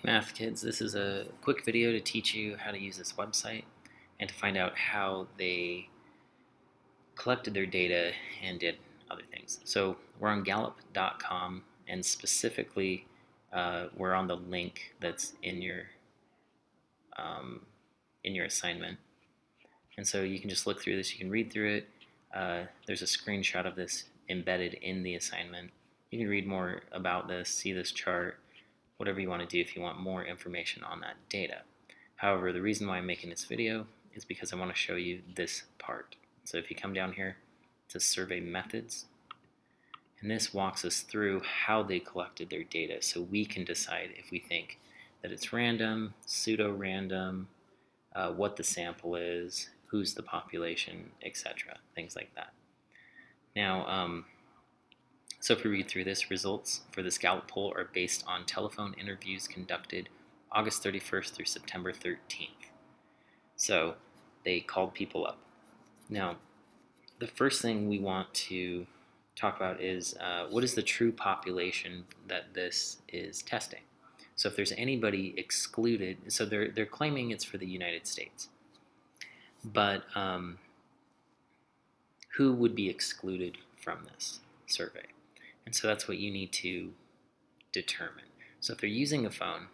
Math kids, this is a quick video to teach you how to use this website and to find out how they collected their data and did other things. So we're on Gallup.com, and specifically we're on the link that's um, in your assignment. And so you can just look through this, you can read through it. There's a screenshot of this embedded in the assignment. You can read more about this, see this chart, whatever you want to do if you want more information on that data. However, the reason why I'm making this video is because I want to show you this part. So if you come down here to survey methods, and this walks us through how they collected their data so we can decide if we think that it's random, pseudo-random, what the sample is, who's the population, etc. Things like that. Now, so if we read through this, results for this Gallup poll are based on telephone interviews conducted August 31st through September 13th. So they called people up. Now, the first thing we want to talk about is what is the true population that this is testing? So if there's anybody excluded, so they're claiming it's for the United States, but who would be excluded from this survey? And so that's what you need to determine. So if they're using a phone,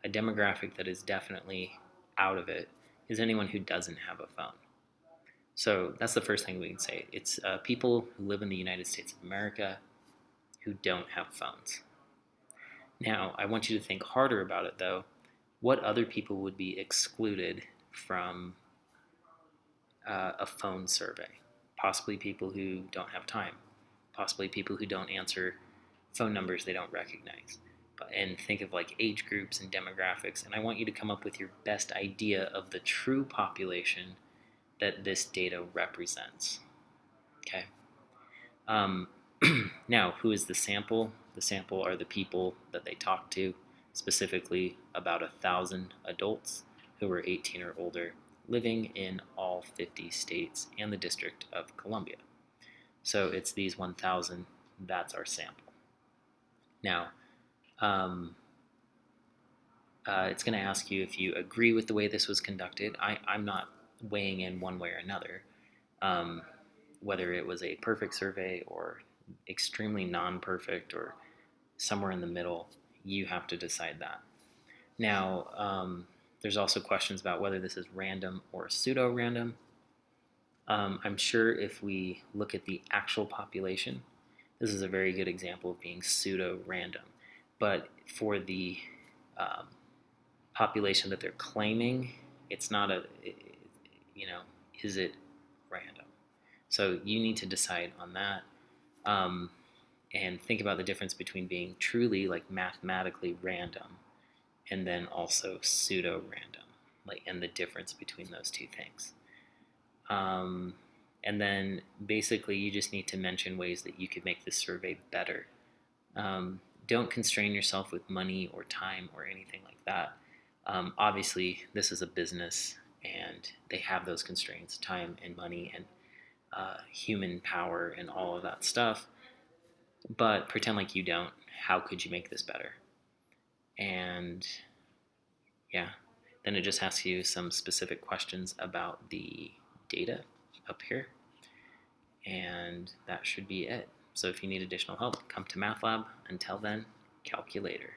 a demographic that is definitely out of it is anyone who doesn't have a phone. So that's the first thing we can say. It's people who live in the United States of America who don't have phones. Now, I want you to think harder about it, though. What other people would be excluded from a phone survey? Possibly people who don't have time. Possibly people who don't answer phone numbers they don't recognize. And think of like age groups and demographics. And I want you to come up with your best idea of the true population that this data represents. Okay. Now, who is the sample? The sample are the people that they talked to, specifically about 1,000 adults who were 18 or older, living in all 50 states and the District of Columbia. So it's these 1,000, that's our sample. Now, it's going to ask you if you agree with the way this was conducted. I'm not weighing in one way or another, whether it was a perfect survey or extremely non-perfect or somewhere in the middle. You have to decide that. Now, there's also questions about whether this is random or pseudo-random. I'm sure if we look at the actual population, this is a very good example of being pseudo-random. But for the population that they're claiming, it's not is it random? So you need to decide on that and think about the difference between being truly like mathematically random and then also pseudo-random, and the difference between those two things. And then basically you just need to mention ways that you could make this survey better. Don't constrain yourself with money or time or anything like that. Obviously, this is a business and they have those constraints, time and money and human power and all of that stuff. But pretend like you don't. How could you make this better? And yeah, then it just asks you some specific questions about the data up here. And that should be it. So if you need additional help, come to Math Lab. Until then, calculator.